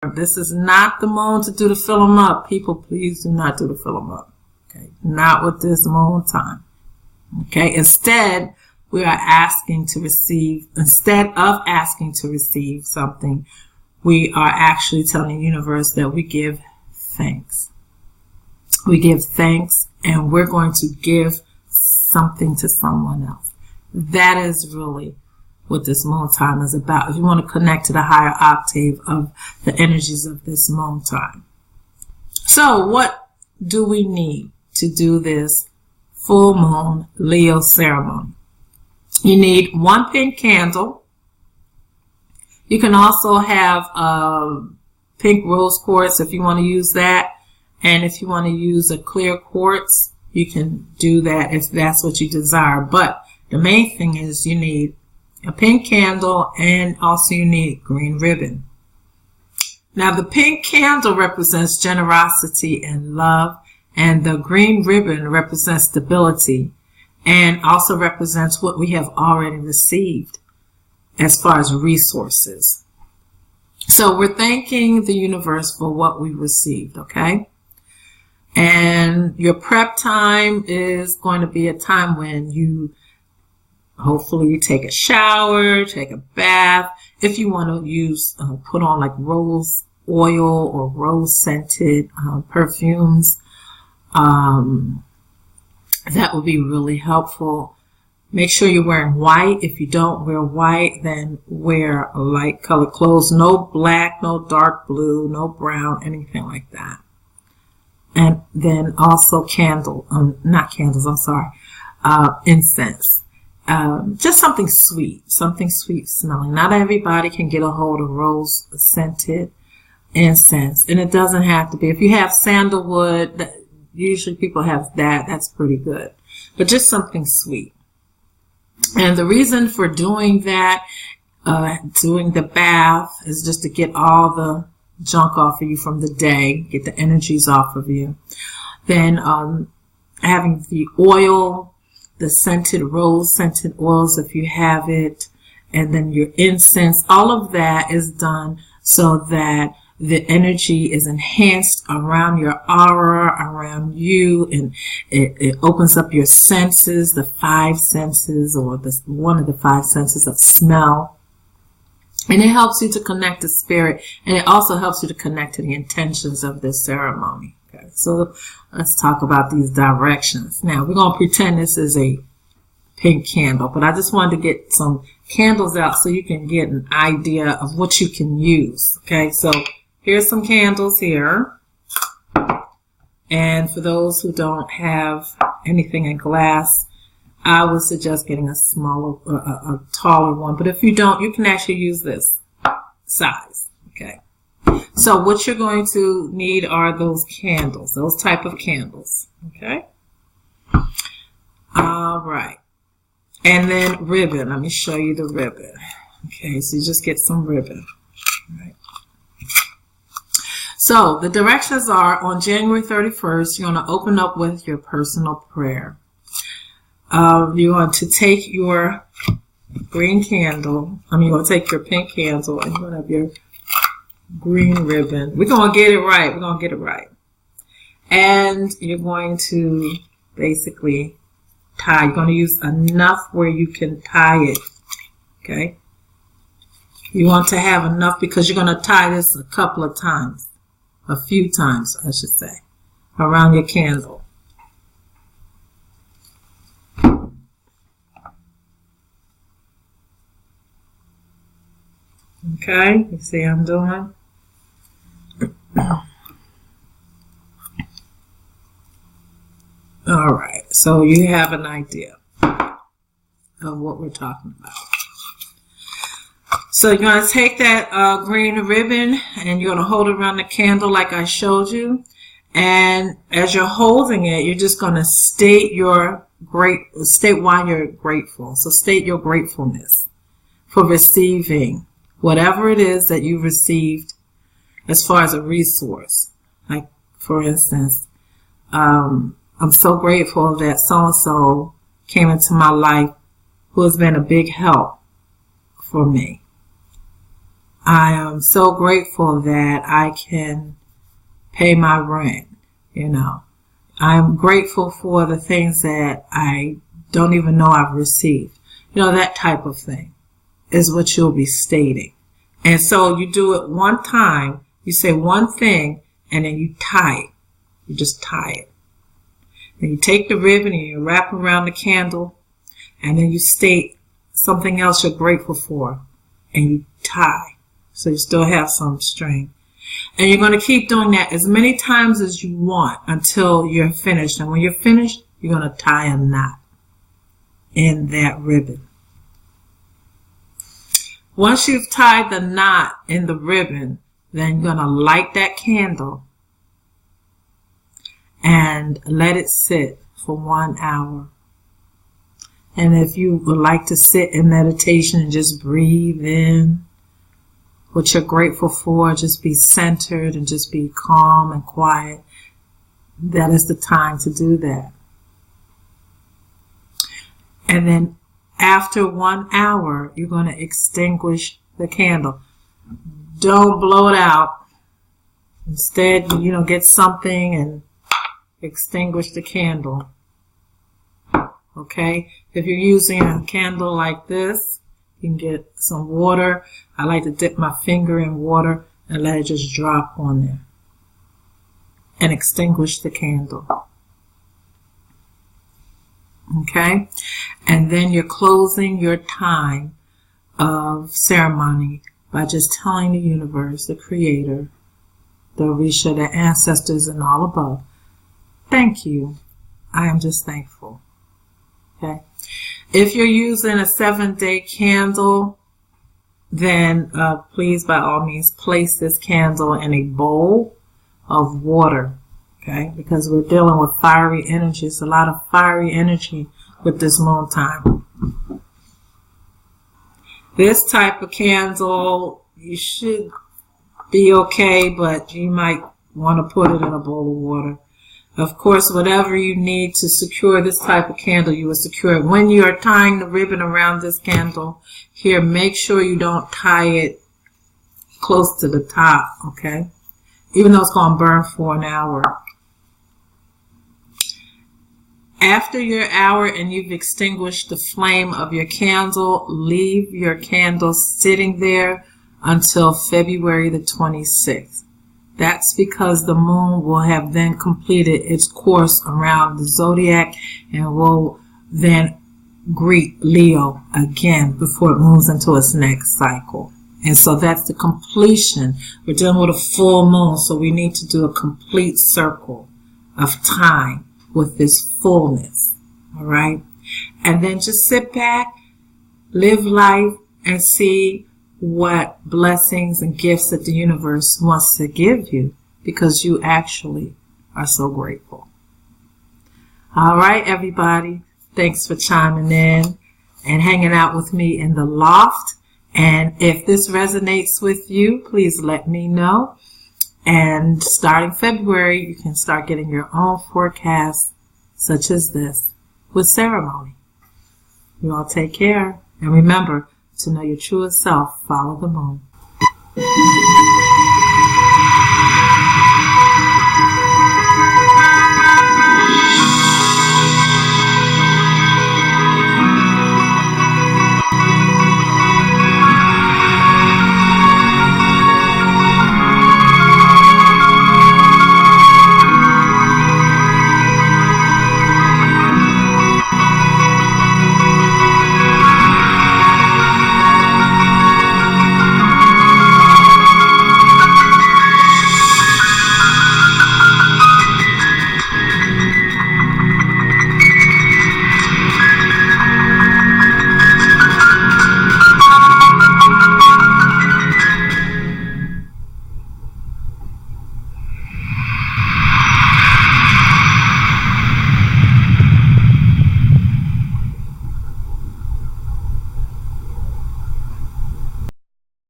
This is not the moon to do the fill 'em up. People, please do not do the fill 'em up. Okay, not with this moon time. Okay, instead, we are asking to receive, instead of asking to receive something, we are actually telling the universe that we give thanks. We give thanks, and we're going to give something to someone else. That is really what this moon time is about. If you want to connect to the higher octave of the energies of this moon time. So what do we need to do this full moon Leo ceremony? You need 1 pink candle. You can also have pink rose quartz if you want to use that. And if you want to use a clear quartz, you can do that if that's what you desire. But the main thing is you need a pink candle, and also you need green ribbon. Now the pink candle represents generosity and love, and the green ribbon represents stability and also represents what we have already received as far as resources. So we're thanking the universe for what we received, okay? And your prep time is going to be a time when you hopefully take a shower, take a bath. If you want to use, put on like rose oil or rose scented perfumes, that would be really helpful. Make sure you're wearing white. If you don't wear white, then wear light colored clothes. No black, no dark blue, no brown, anything like that. And then also incense. Just something sweet smelling. Not everybody can get a hold of rose scented incense, and it doesn't have to be. If you have sandalwood, usually people have that. That's pretty good. But just something sweet. And the reason for doing that, doing the bath, is just to get all the junk off of you from the day, get the energies off of you. Then having the oil, the scented rose scented oils if you have it, and then your incense, all of that is done so that the energy is enhanced around your aura, around you, and it opens up your senses, the 5 senses, or one of the 5 senses of smell. And it helps you to connect to spirit, and it also helps you to connect to the intentions of this ceremony. Okay, so let's talk about these directions. Now, we're going to pretend this is a pink candle, but I just wanted to get some candles out so you can get an idea of what you can use. Okay, so here's some candles here. And for those who don't have anything in glass, I would suggest getting a smaller, a taller one. But if you don't, you can actually use this size. Okay. So what you're going to need are those candles, those type of candles. Okay. All right. And then ribbon. Let me show you the ribbon. Okay. So you just get some ribbon. All right. So the directions are on January 31st, you're going to open up with your personal prayer. You want to take your green candle, you're going to take your pink candle, and you're going to have your green ribbon. We're going to get it right. We're going to get it right. And you're going to basically tie. You're going to use enough where you can tie it. Okay? You want to have enough because you're going to tie this a couple of times. A few times, I should say, around your candle. Okay, you see I'm doing? All right, so you have an idea of what we're talking about. So you're going to take that green ribbon and you're going to hold it around the candle like I showed you. And as you're holding it, you're just going to state why you're grateful. So state your gratefulness for receiving whatever it is that you received as far as a resource. Like, for instance, I'm so grateful that so-and-so came into my life who has been a big help for me. I am so grateful that I can pay my rent, you know. I'm grateful for the things that I don't even know I've received. You know, that type of thing is what you'll be stating. And so you do it one time, you say one thing, and then you tie it. You just tie it. And you take the ribbon and you wrap around the candle, and then you state something else you're grateful for, and you tie. So you still have some string. And you're going to keep doing that as many times as you want until you're finished. And when you're finished, you're going to tie a knot in that ribbon. Once you've tied the knot in the ribbon, then you're going to light that candle and let it sit for 1 hour. And if you would like to sit in meditation and just breathe in what you're grateful for, just be centered and just be calm and quiet, that is the time to do that. And then after 1 hour, you're going to extinguish the candle. Don't blow it out. Instead, get something and extinguish the candle. Okay? If you're using a candle like this, you can get some water. I like to dip my finger in water and let it just drop on there. And extinguish the candle. Okay? And then you're closing your time of ceremony by just telling the universe, the Creator, the Orisha, the ancestors, and all above, thank you. I am just thankful. Okay? If you're using a 7-day candle, then please, by all means, place this candle in a bowl of water. Okay? Because we're dealing with fiery energy. It's a lot of fiery energy with this moon time. This type of candle, you should be okay, but you might want to put it in a bowl of water. Of course, whatever you need to secure this type of candle, you will secure it. When you are tying the ribbon around this candle, here, make sure you don't tie it close to the top, okay? Even though it's going to burn for an hour. After your hour and you've extinguished the flame of your candle, leave your candle sitting there until February the 26th. That's because the moon will have then completed its course around the zodiac and will then greet Leo again before it moves into its next cycle. And so that's the completion. We're dealing with a full moon, so we need to do a complete circle of time with this fullness. All right? And then just sit back, live life, and see what blessings and gifts that the universe wants to give you, because you actually are so grateful. All right, everybody. Thanks for chiming in and hanging out with me in the loft. And if this resonates with you, please let me know. And starting February, you can start getting your own forecast such as this with ceremony. You all take care. And remember, to know your truest self, follow the moon.